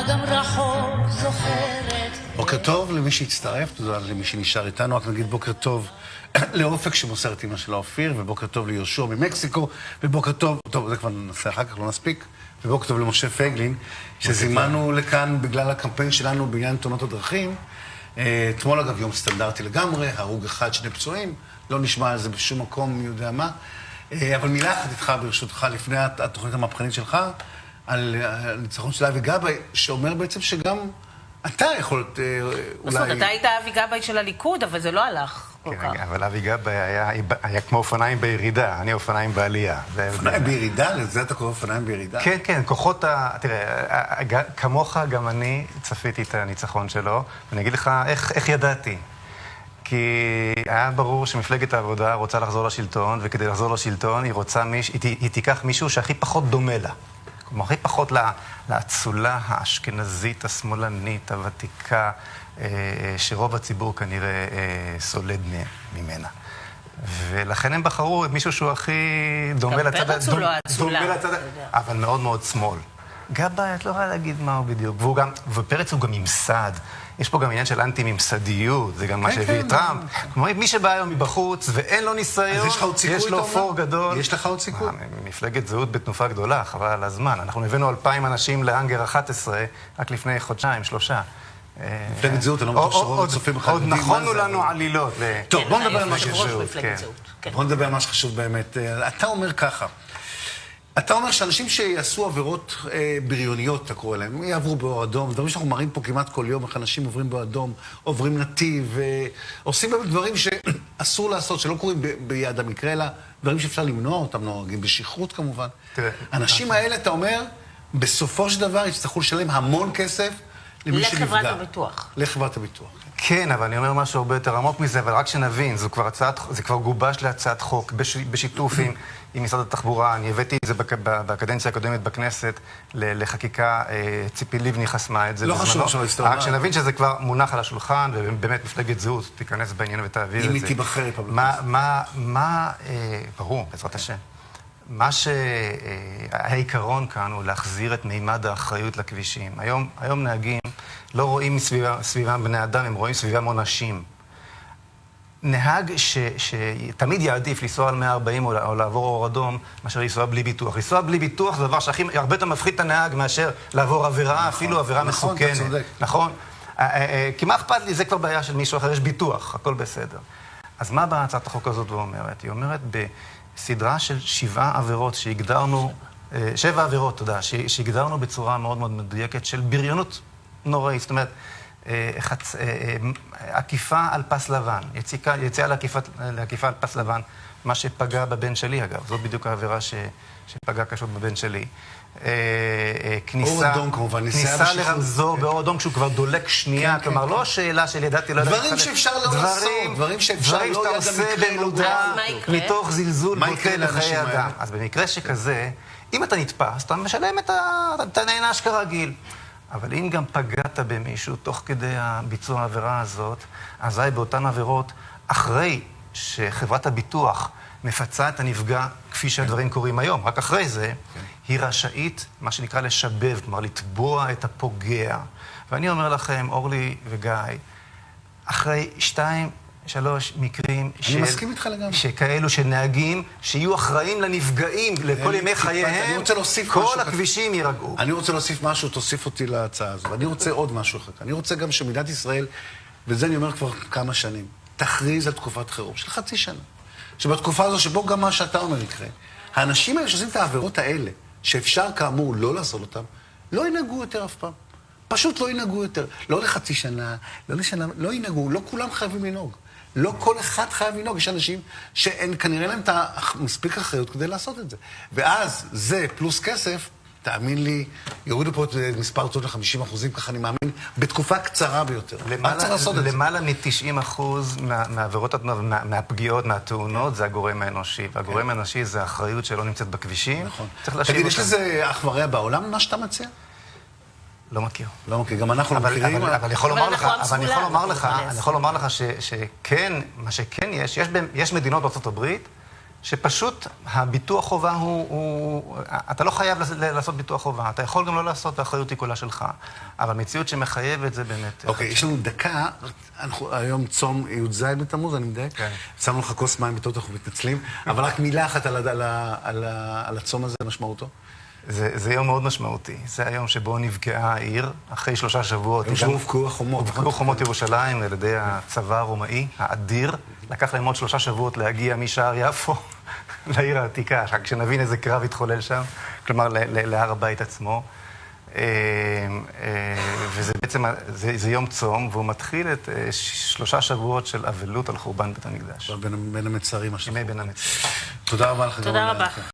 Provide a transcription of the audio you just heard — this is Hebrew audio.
אגם רחוק זוכרת. בוקר טוב למי שהצטרף, תודה למי שנשאר איתנו. רק נגיד בוקר טוב לאופק שמוסר את אמא של אופיר, ובוקר טוב ליהושע ממקסיקו, ובוקר טוב, טוב, זה כבר נעשה אחר כך, לא נספיק, ובוקר טוב למשה פייגלין, שזימנו לכאן בגלל הקמפיין שלנו בעניין תאונות הדרכים. אתמול אגב יום סטנדרטי לגמרי, הרוג אחד, 2 פצועים, לא נשמע על זה בשום מקום, מי יודע מה. אבל מילה אחת איתך ברשותך, לפני התוכנית המהפכנית שלך, על ניצחון של אבי גבאי, שאומר בעצם שגם אתה יכול אולי... זאת, אתה היית אבי גבאי של הליכוד, אבל זה לא הלך כל כך. כן, אבל אבי גבאי היה כמו אופניים בירידה, אני אופניים בעלייה. אופניים בירידה? לזה אתה קורא אופניים בירידה? כן, כן, כוחות תראה, כמוך גם אני צפיתי את הניצחון שלו, ואני אגיד לך איך ידעתי. כי היה ברור שמפלגת העבודה רוצה לחזור לשלטון, וכדי לחזור לשלטון היא תיקח מישהו שהכי פחות דומה לה. כלומר, הכי פחות לאצולה האשכנזית, השמאלנית, הוותיקה, שרוב הציבור כנראה סולד ממנה. ולכן הם בחרו את מישהו שהוא הכי דומה לצד... גם פרץ הוא לא האצולה. אבל מאוד מאוד שמאל. גבאי, את לא יכולה להגיד מה הוא בדיוק. ופרץ הוא גם ממסד. יש פה גם עניין של אנטי-ממסדיות, זה גם מה שהביא את טראמפ. כלומר, מי שבא היום מבחוץ ואין לו ניסיון, יש לו פור גדול. יש לך עוד סיכוי? מפלגת זהות בתנופה גדולה, חבל על הזמן. אנחנו הבאנו 2,000 אנשים לאנגר 11, רק לפני חודשיים, 3. מפלגת זהות, אני לא בטוח שרוב הצופים בכלל עוד נכונו לנו עלילות. טוב, בוא נדבר על מה שחשוב. בוא נדבר על מה שחשוב באמת. אתה אומר ככה, אתה אומר שאנשים שיעשו עבירות בריוניות, אתה קורא להם, יעברו באור אדום, דברים שאנחנו מראים פה כמעט כל יום, איך אנשים עוברים באור אדום, עוברים נתיב, עושים באמת דברים שאסור לעשות, שלא קורים ביד המקרה, אלא דברים שאפשר למנוע אותם, נוהגים בשכרות כמובן. האנשים האלה, אתה אומר, בסופו של דבר יצטרכו לשלם המון כסף למי שנפגע. לחברת הביטוח. לחברת הביטוח. כן, אבל אני אומר משהו הרבה יותר עמוק מזה, אבל רק שנבין, זה כבר גובש להצעת חוק בשיתוף עם משרד התחבורה. אני הבאתי את זה בקדנציה הקודמת בכנסת לחקיקה, ציפי לבני חסמה את זה. לא חשוב שלא הסתובבה. רק שנבין שזה כבר מונח על השולחן, ובאמת מפלגת זהות תיכנס בעניין ותעביר את זה. אם היא תיבחר פעם. ברור, בעזרת השם. מה שהעיקרון כאן הוא להחזיר את מימד האחריות לכבישים. היום נהגים לא רואים סביבם בני אדם, הם רואים סביבם אנשים. נהג שתמיד יעדיף לנסוע על 140 או לעבור אור אדום, מאשר לנסוע בלי ביטוח. לנסוע בלי ביטוח זה דבר שהרבה יותר מפחיד את הנהג מאשר לעבור עבירה, אפילו עבירה מסוכנת. נכון, אתה צודק. נכון? כי מה אכפת לי? זה כבר בעיה של מישהו אחר, יש ביטוח, הכל בסדר. אז מה באה הצעת החוק הזאת ואומרת? היא אומרת בסדרה של 7 עבירות שהגדרנו, 7 עבירות, תודה, שהגדרנו בצורה מאוד מאוד מדויקת של בריונות נוראית. זאת אומרת, עקיפה על פס לבן, יציאה לעקיפה על פס לבן, מה שפגע בבן שלי אגב, זאת בדיוק העבירה שפגע קשות בבן שלי. כניסה לרמזור באור אדום כשהוא כבר דולק שנייה, כלומר לא שאלה של ידעתי, לא דברים שאפשר לא לעשות, דברים שאתה עושה במודע מתוך זלזול בוטה לחיי אדם. אז במקרה שכזה, אם אתה נתפס, אתה משלם את הנענש כרגיל. אבל אם גם פגעת במישהו תוך כדי הביצוע העבירה הזאת, אזי באותן עבירות, אחרי שחברת הביטוח מפצה את הנפגע, כפי שהדברים קורים היום, רק אחרי זה, היא רשאית, מה שנקרא לשבב, כלומר לתבוע את הפוגע. ואני אומר לכם, אורלי וגיא, אחרי 2-3 מקרים שכאלו שנהגים, שיהיו אחראים לנפגעים לכל ימי חייהם, כל הכבישים יירגעו. אני רוצה להוסיף משהו, תוסיף אותי להצעה הזו. ואני רוצה עוד משהו אחר. אני רוצה גם שמדינת ישראל, וזה אני אומר כבר כמה שנים, תכריז על תקופת חירום של 0.5 שנה. שבתקופה הזו שבו גם מה שאתה אומר יקרה, האנשים האלה שעושים את העבירות האלה, שאפשר כאמור לא לעשות אותם, לא ינהגו יותר אף פעם. פשוט לא ינהגו יותר. לא ל0.5 שנה, לא לשנה, לא ינהגו. לא כולם חייבים לנהוג. לא כל אחד חייב לנהוג. יש אנשים שאין כנראה להם את מספיק אחריות כדי לעשות את זה. ואז זה פלוס כסף, תאמין לי, יורידו פה את מספר תוצאות ל50%, ככה אני מאמין, בתקופה קצרה ביותר. למעלה מ-90% מהעבירות, מהפגיעות, מהתאונות, זה הגורם האנושי. והגורם האנושי זה האחריות שלא נמצאת בכבישים. נכון. תגיד, יש לזה אח ורע בעולם, מה שאתה מציע? לא מכיר. לא מכיר, גם אנחנו לא מכירים. אבל אני יכול לומר לך שכן, מה שכן יש מדינות בארצות הברית שפשוט הביטוח חובה אתה לא חייב לעשות ביטוח חובה, אתה יכול גם לא לעשות, האחריות היא כולה שלך. אבל מציאות שמחייבת זה באמת... אוקיי, יש לנו דקה, אנחנו היום צום י"ז בתמוז, אני מדייק. כן. שמנו לך כוס מים בטעות, אנחנו מתנצלים, אבל רק מילה אחת על הצום הזה, משמעותו. זה יום מאוד משמעותי. זה היום שבו נבקעה העיר, אחרי 3 שבועות. יום שהובקעו החומות. הובקעו חומות ירושלים על ידי הצבא הרומאי, האדיר. לקח להם עוד 3 שבועות להגיע משער יפו לעיר העתיקה, כשנבין איזה קרב התחולל שם, כלומר להר הבית עצמו. וזה בעצם, זה יום צום, והוא מתחיל את 3 שבועות של אבלות על חורבן בית המקדש. בין המצרים השחור. ימי בין המצרים. תודה רבה לך. תודה רבה.